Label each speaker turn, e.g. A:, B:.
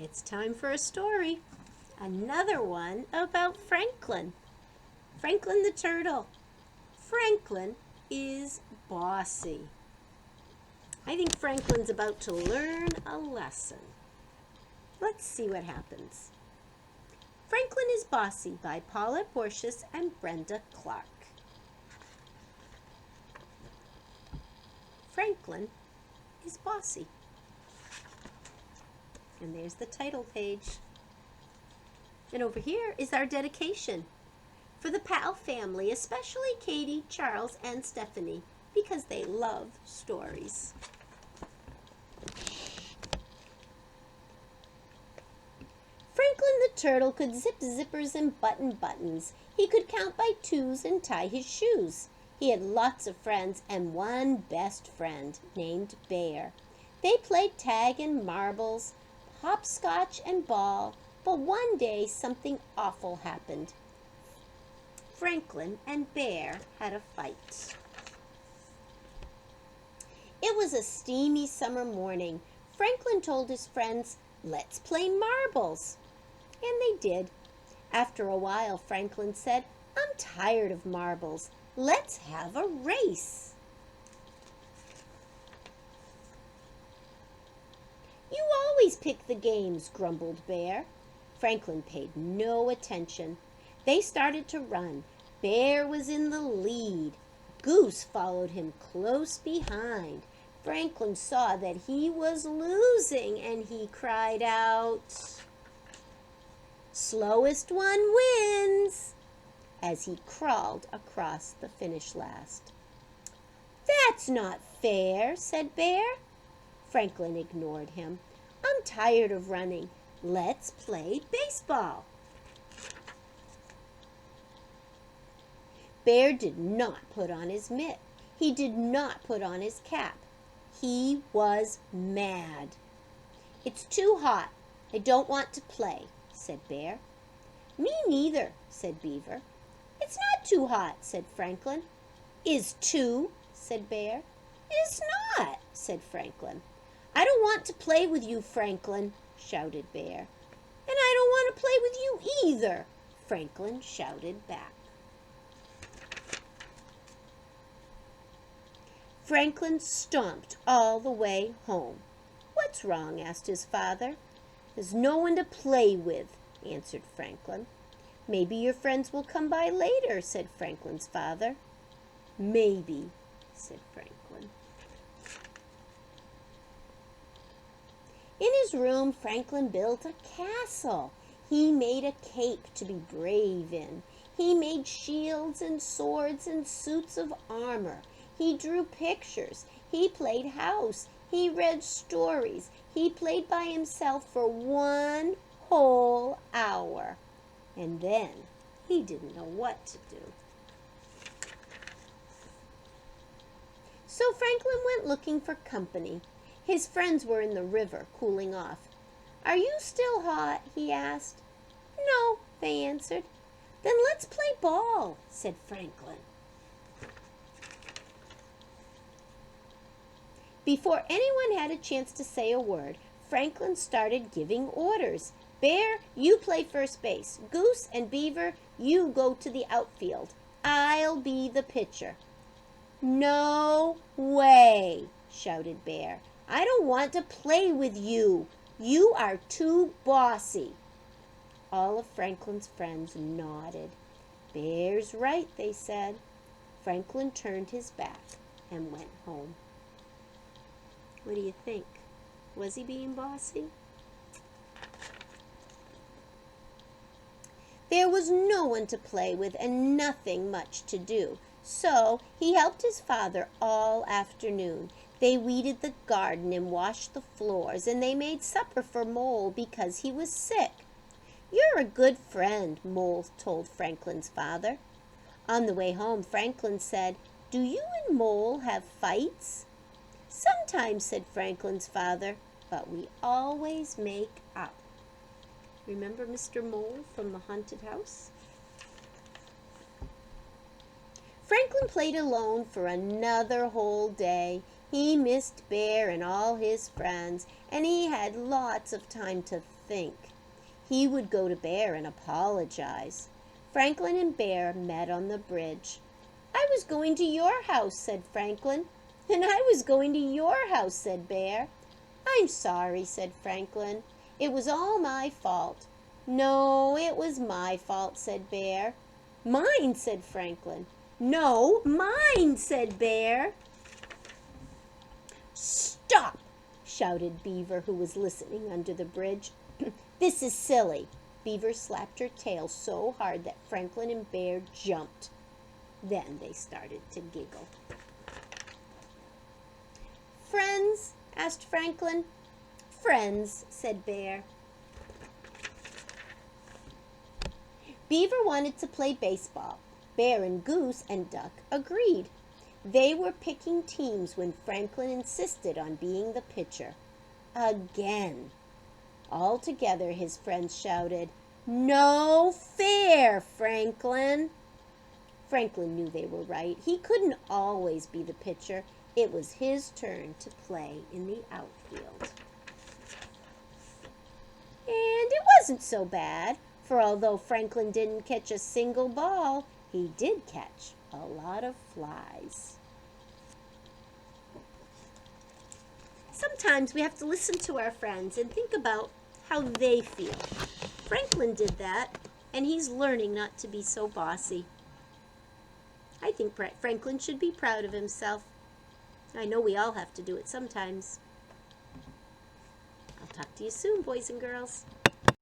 A: It's time for a story. Another one about Franklin. Franklin the turtle. Franklin is bossy. I think Franklin's about to learn a lesson. Let's see what happens. Franklin is Bossy by Paula Porcius and Brenda Clark. Franklin is bossy. And there's the title page. And over here is our dedication for the Powell family, especially Katie, Charles, and Stephanie, because they love stories. Franklin the turtle could zip zippers and button buttons. He could count by twos and tie his shoes. He had lots of friends and one best friend named Bear. They played tag and marbles, hopscotch and ball, but one day something awful happened. Franklin and Bear had a fight. It was a steamy summer morning. Franklin told his friends, "Let's play marbles." And they did. After a while, Franklin said, "I'm tired of marbles. Let's have a race." "You always pick the games," grumbled Bear. Franklin paid no attention. They started to run. Bear was in the lead. Goose followed him close behind. Franklin saw that he was losing and he cried out, "Slowest one wins," as he crawled across the finish last. "That's not fair," said Bear. Franklin ignored him. "I'm tired of running. Let's play baseball." Bear did not put on his mitt. He did not put on his cap. He was mad. "It's too hot. I don't want to play," said Bear. "Me neither," said Beaver. "It's not too hot," said Franklin. "Is too," said Bear. "It's not," said Franklin. "I don't want to play with you, Franklin," shouted Bear. "And I don't want to play with you either," Franklin shouted back. Franklin stomped all the way home. "What's wrong?" asked his father. "There's no one to play with," answered Franklin. "Maybe your friends will come by later," said Franklin's father. "Maybe," said Franklin. In his room, Franklin built a castle. He made a cape to be brave in. He made shields and swords and suits of armor. He drew pictures. He played house. He read stories. He played by himself for 1 whole hour. And then he didn't know what to do. So Franklin went looking for company. His friends were in the river, cooling off. "Are you still hot?" he asked. "No," they answered. "Then let's play ball," said Franklin. Before anyone had a chance to say a word, Franklin started giving orders. "Bear, you play first base. Goose and Beaver, you go to the outfield. I'll be the pitcher." "No way," shouted Bear. "I don't want to play with you. You are too bossy." All of Franklin's friends nodded. "Bear's right," they said. Franklin turned his back and went home. What do you think? Was he being bossy? There was no one to play with and nothing much to do, so he helped his father all afternoon. They weeded the garden and washed the floors, and they made supper for Mole because he was sick. "You're a good friend," Mole told Franklin's father. On the way home, Franklin said, "Do you and Mole have fights?" "Sometimes," said Franklin's father, "but we always make up." Remember Mr. Mole from the haunted house? Franklin played alone for another whole day. He missed Bear and all his friends, and he had lots of time to think. He would go to Bear and apologize. Franklin and Bear met on the bridge. "I was going to your house," said Franklin. "And I was going to your house," said Bear. "I'm sorry," said Franklin. "It was all my fault." "No, it was my fault," said Bear. "Mine," said Franklin. "No, mine," said Bear. "Stop!" shouted Beaver, who was listening under the bridge. "This is silly." Beaver slapped her tail so hard that Franklin and Bear jumped. Then they started to giggle. "Friends?" asked Franklin. "Friends," said Bear. Beaver wanted to play baseball. Bear and Goose and Duck agreed. They were picking teams when Franklin insisted on being the pitcher. Again. All together his friends shouted, "No fair, Franklin!" Franklin knew they were right. He couldn't always be the pitcher. It was his turn to play in the outfield. And it wasn't so bad, for although Franklin didn't catch a single ball, he did catch a lot of flies. Sometimes we have to listen to our friends and think about how they feel. Franklin did that, and he's learning not to be so bossy. I think Franklin should be proud of himself. I know we all have to do it sometimes. I'll talk to you soon, boys and girls.